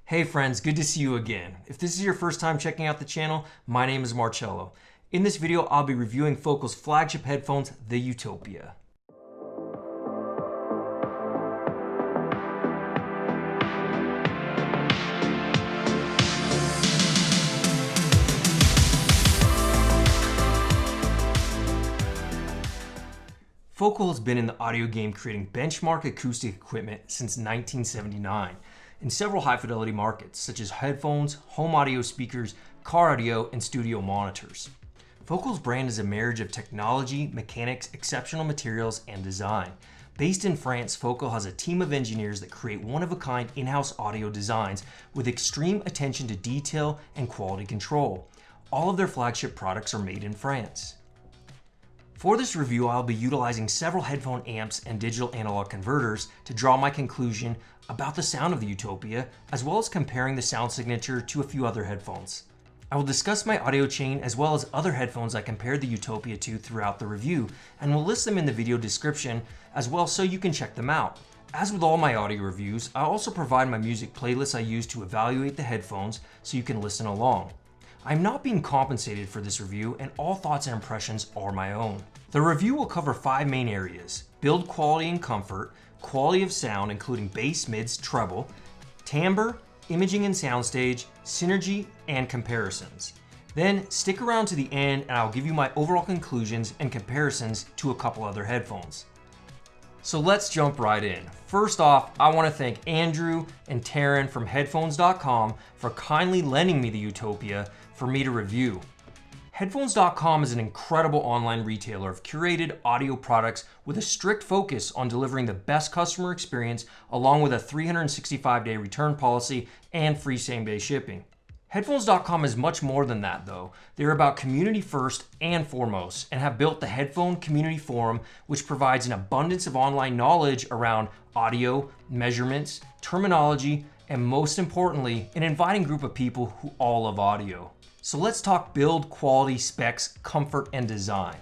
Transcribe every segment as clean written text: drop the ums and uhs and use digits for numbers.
Hey friends, good to see you again. If this is your first time checking out the channel, my name is Marcello. In this video, I'll be reviewing Focal's flagship headphones, the Utopia. Focal has been in the audio game creating benchmark acoustic equipment since 1979 in several high-fidelity markets, such as headphones, home audio speakers, car audio, and studio monitors. Focal's brand is a marriage of technology, mechanics, exceptional materials, and design. Based in France, Focal has a team of engineers that create one-of-a-kind in-house audio designs with extreme attention to detail and quality control. All of their flagship products are made in France. For this review, I'll be utilizing several headphone amps and digital analog converters to draw my conclusion about the sound of the Utopia, as well as comparing the sound signature to a few other headphones. I will discuss my audio chain as well as other headphones I compared the Utopia to throughout the review, and will list them in the video description as well so you can check them out. As with all my audio reviews, I also provide my music playlists I use to evaluate the headphones so you can listen along. I'm not being compensated for this review, and all thoughts and impressions are my own. The review will cover 5 main areas: build quality and comfort, quality of sound including bass, mids, treble, timbre, imaging and soundstage, synergy, and comparisons. Then stick around to the end and I'll give you my overall conclusions and comparisons to a couple other headphones. So let's jump right in. First off, I want to thank Andrew and Taryn from Headphones.com for kindly lending me the Utopia for me to review. Headphones.com is an incredible online retailer of curated audio products with a strict focus on delivering the best customer experience, along with a 365-day return policy and free same-day shipping. Headphones.com is much more than that though. They're about community first and foremost, and have built the Headphone Community Forum, which provides an abundance of online knowledge around audio, measurements, terminology, and most importantly, an inviting group of people who all love audio. So let's talk build, quality, specs, comfort, and design.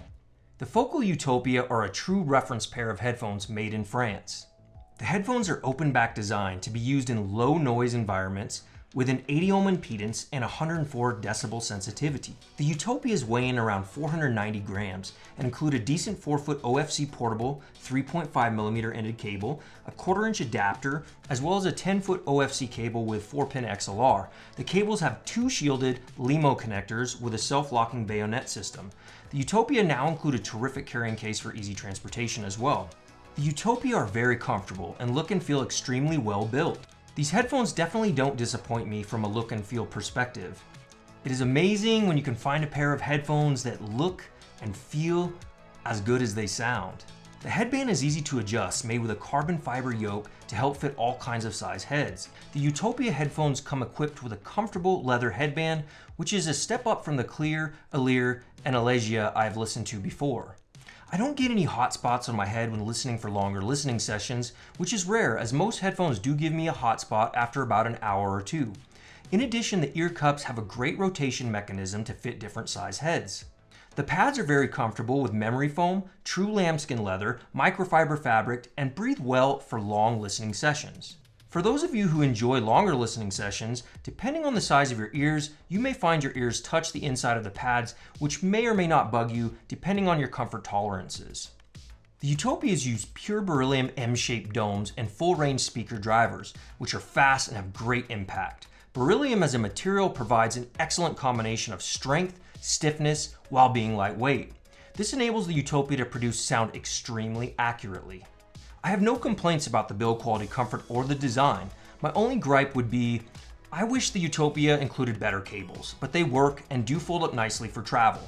The Focal Utopia are a true reference pair of headphones made in France. The headphones are open back designed to be used in low noise environments with an 80 ohm impedance and 104 decibel sensitivity. The Utopias weigh in around 490 grams and include a decent 4-foot OFC portable 3.5mm ended cable, a 1/4-inch adapter, as well as a 10-foot OFC cable with 4-pin XLR. The cables have 2 shielded LEMO connectors with a self-locking bayonet system. The Utopia now include a terrific carrying case for easy transportation as well. The Utopia are very comfortable and look and feel extremely well built. These headphones definitely don't disappoint me from a look and feel perspective. It is amazing when you can find a pair of headphones that look and feel as good as they sound. The headband is easy to adjust, made with a carbon fiber yoke to help fit all kinds of size heads. The Utopia headphones come equipped with a comfortable leather headband, which is a step up from the clear, Alere, and Alesia I've listened to before. I don't get any hot spots on my head when listening for longer listening sessions, which is rare as most headphones do give me a hot spot after about an hour or 2. In addition, the ear cups have a great rotation mechanism to fit different size heads. The pads are very comfortable with memory foam, true lambskin leather, microfiber fabric, and breathe well for long listening sessions. For those of you who enjoy longer listening sessions, depending on the size of your ears, you may find your ears touch the inside of the pads, which may or may not bug you depending on your comfort tolerances. The Utopias use pure beryllium M-shaped domes and full-range speaker drivers, which are fast and have great impact. Beryllium as a material provides an excellent combination of strength, stiffness, while being lightweight. This enables the Utopia to produce sound extremely accurately. I have no complaints about the build quality, comfort, or the design. My only gripe would be, I wish the Utopia included better cables, but they work and do fold up nicely for travel.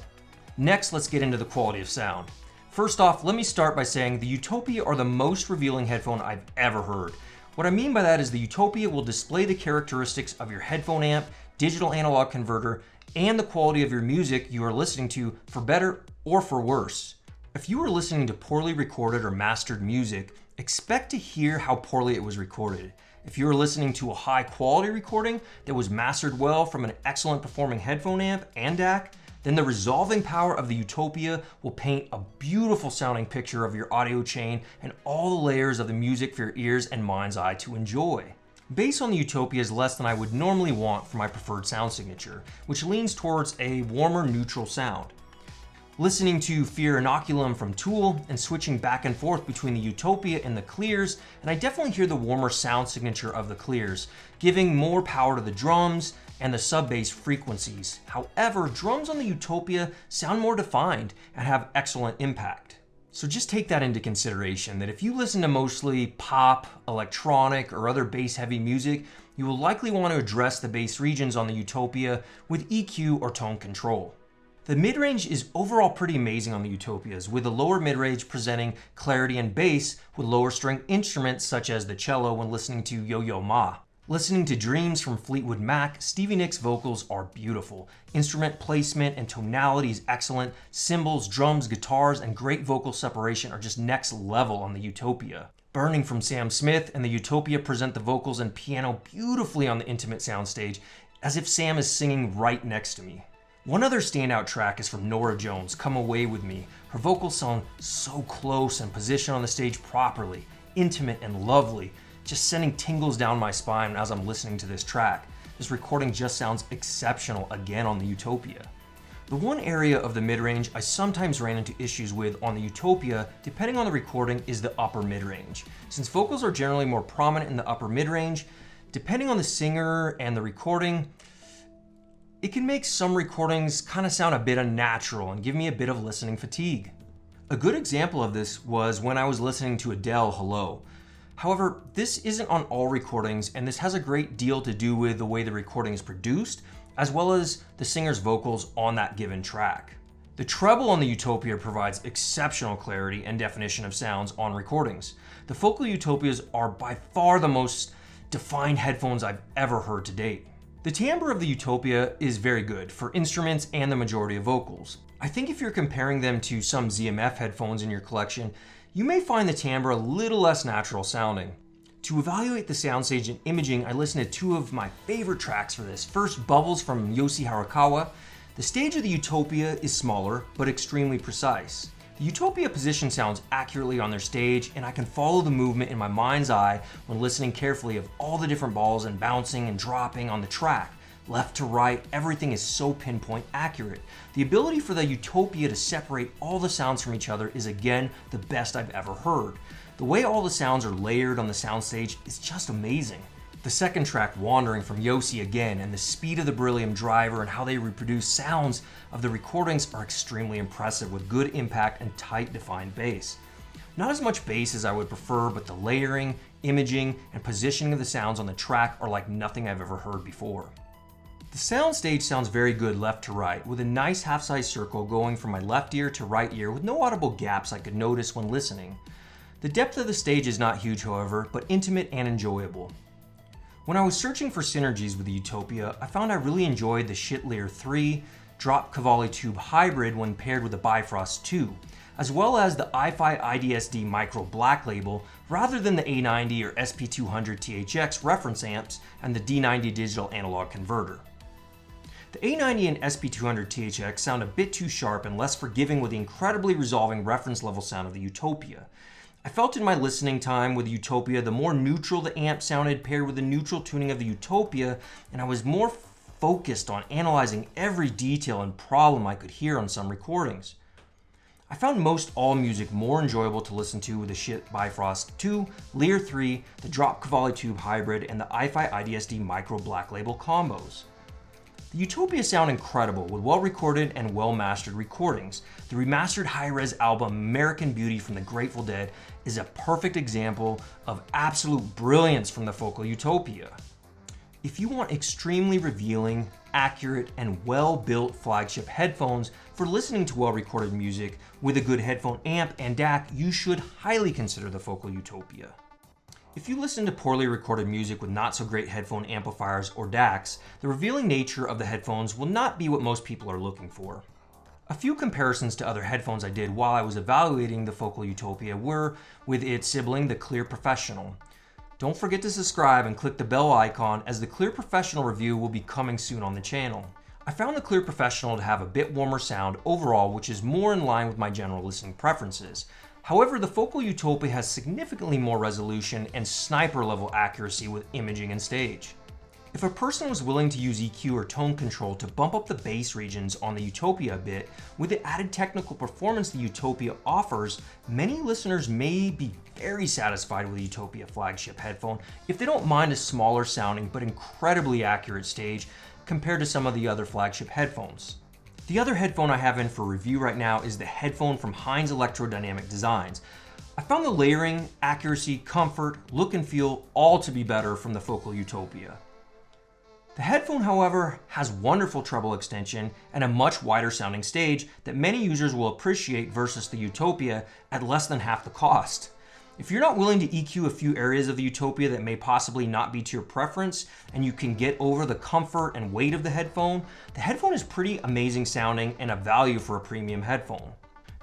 Next, let's get into the quality of sound. First off, let me start by saying the Utopia are the most revealing headphone I've ever heard. What I mean by that is the Utopia will display the characteristics of your headphone amp, digital analog converter, and the quality of your music you are listening to for better or for worse. If you are listening to poorly recorded or mastered music, expect to hear how poorly it was recorded. If you are listening to a high quality recording that was mastered well from an excellent performing headphone amp and DAC, then the resolving power of the Utopia will paint a beautiful sounding picture of your audio chain and all the layers of the music for your ears and mind's eye to enjoy. Bass on the Utopia is less than I would normally want for my preferred sound signature, which leans towards a warmer neutral sound. Listening to Fear Inoculum from Tool and switching back and forth between the Utopia and the clears, and I definitely hear the warmer sound signature of the clears, giving more power to the drums and the sub-bass frequencies. However, drums on the Utopia sound more defined and have excellent impact. So just take that into consideration, that if you listen to mostly pop, electronic, or other bass-heavy music, you will likely want to address the bass regions on the Utopia with EQ or tone control. The mid-range is overall pretty amazing on the Utopias, with the lower mid-range presenting clarity and bass with lower string instruments such as the cello when listening to Yo-Yo Ma. Listening to Dreams from Fleetwood Mac, Stevie Nicks' vocals are beautiful. Instrument placement and tonality is excellent. Cymbals, drums, guitars, and great vocal separation are just next level on the Utopia. Burning from Sam Smith and the Utopia present the vocals and piano beautifully on the intimate soundstage, as if Sam is singing right next to me. One other standout track is from Norah Jones, Come Away With Me. Her vocals sound so close and positioned on the stage properly, intimate and lovely, just sending tingles down my spine as I'm listening to this track. This recording just sounds exceptional again on the Utopia. The one area of the mid-range I sometimes ran into issues with on the Utopia, depending on the recording, is the upper mid-range. Since vocals are generally more prominent in the upper mid-range, depending on the singer and the recording, it can make some recordings kind of sound a bit unnatural and give me a bit of listening fatigue. A good example of this was when I was listening to Adele Hello. However, this isn't on all recordings, and this has a great deal to do with the way the recording is produced, as well as the singer's vocals on that given track. The treble on the Utopia provides exceptional clarity and definition of sounds on recordings. The Focal Utopias are by far the most defined headphones I've ever heard to date. The timbre of the Utopia is very good for instruments and the majority of vocals. I think if you're comparing them to some ZMF headphones in your collection, you may find the timbre a little less natural sounding. To evaluate the soundstage and imaging, I listened to two of my favorite tracks for this. First, Bubbles from Yoshi Harakawa. The stage of the Utopia is smaller, but extremely precise. The Utopia position sounds accurately on their stage, and I can follow the movement in my mind's eye when listening carefully of all the different balls and bouncing and dropping on the track. Left to right, everything is so pinpoint accurate. The ability for the Utopia to separate all the sounds from each other is again the best I've ever heard. The way all the sounds are layered on the soundstage is just amazing. The second track, Wandering from Yoshi again, and the speed of the Beryllium driver and how they reproduce sounds of the recordings are extremely impressive with good impact and tight defined bass. Not as much bass as I would prefer, but the layering, imaging, and positioning of the sounds on the track are like nothing I've ever heard before. The soundstage sounds very good left to right, with a nice half-size circle going from my left ear to right ear with no audible gaps I could notice when listening. The depth of the stage is not huge, however, but intimate and enjoyable. When I was searching for synergies with the Utopia, I found I really enjoyed the Schittler 3 drop Cavalli tube hybrid when paired with the Bifrost 2, as well as the i-Fi IDSD Micro Black Label rather than the A90 or SP200 THX reference amps and the D90 digital analog converter. The A90 and SP200 THX sound a bit too sharp and less forgiving with the incredibly resolving reference level sound of the Utopia. I felt in my listening time with the Utopia, the more neutral the amp sounded paired with the neutral tuning of the Utopia, and I was more focused on analyzing every detail and problem I could hear on some recordings. I found most all music more enjoyable to listen to with the Schitt Bifrost 2, Lear 3, the Drop Cavalli Tube Hybrid, and the i-Fi IDSD Micro Black Label combos. The Utopia sound incredible with well-recorded and well-mastered recordings. The remastered high-res album American Beauty from the Grateful Dead is a perfect example of absolute brilliance from the Focal Utopia. If you want extremely revealing, accurate, and well-built flagship headphones for listening to well-recorded music with a good headphone amp and DAC, you should highly consider the Focal Utopia. If you listen to poorly recorded music with not so great headphone amplifiers or DACs, the revealing nature of the headphones will not be what most people are looking for. A few comparisons to other headphones I did while I was evaluating the Focal Utopia were with its sibling, the Clear Professional. Don't forget to subscribe and click the bell icon, as the Clear Professional review will be coming soon on the channel. I found the Clear Professional to have a bit warmer sound overall, which is more in line with my general listening preferences. However, the Focal Utopia has significantly more resolution and sniper level accuracy with imaging and stage. If a person was willing to use EQ or tone control to bump up the bass regions on the Utopia a bit, with the added technical performance the Utopia offers, many listeners may be very satisfied with the Utopia flagship headphone if they don't mind a smaller sounding but incredibly accurate stage compared to some of the other flagship headphones. The other headphone I have in for review right now is the headphone from Heinz Electrodynamic Designs. I found the layering, accuracy, comfort, look and feel all to be better from the Focal Utopia. The headphone, however, has wonderful treble extension and a much wider sounding stage that many users will appreciate versus the Utopia at less than half the cost. If you're not willing to EQ a few areas of the Utopia that may possibly not be to your preference, and you can get over the comfort and weight of the headphone is pretty amazing sounding and a value for a premium headphone.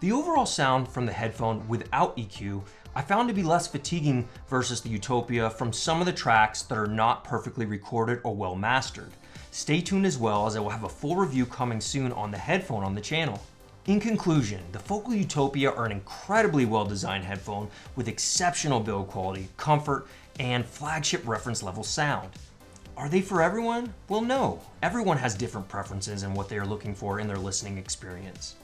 The overall sound from the headphone without EQ I found to be less fatiguing versus the Utopia from some of the tracks that are not perfectly recorded or well mastered. Stay tuned as well, as I will have a full review coming soon on the headphone on the channel. In conclusion, the Focal Utopia are an incredibly well designed headphone with exceptional build quality, comfort, and flagship reference level sound. Are they for everyone? Well, no. Everyone has different preferences in what they are looking for in their listening experience.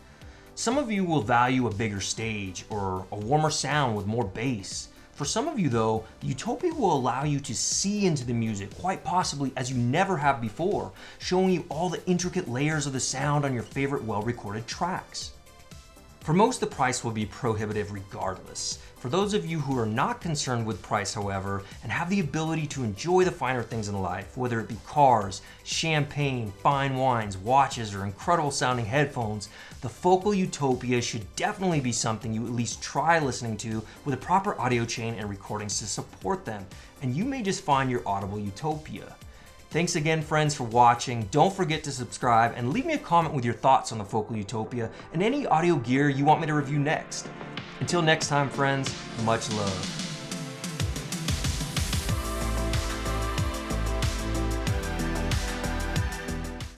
Some of you will value a bigger stage or a warmer sound with more bass. For some of you though, the Utopia will allow you to see into the music quite possibly as you never have before, showing you all the intricate layers of the sound on your favorite well-recorded tracks. For most, the price will be prohibitive regardless. For those of you who are not concerned with price, however, and have the ability to enjoy the finer things in life, whether it be cars, champagne, fine wines, watches, or incredible sounding headphones, the Focal Utopia should definitely be something you at least try listening to with a proper audio chain and recordings to support them, and you may just find your audible Utopia. Thanks again, friends, for watching. Don't forget to subscribe and leave me a comment with your thoughts on the Focal Utopia and any audio gear you want me to review next. Until next time, friends, much love.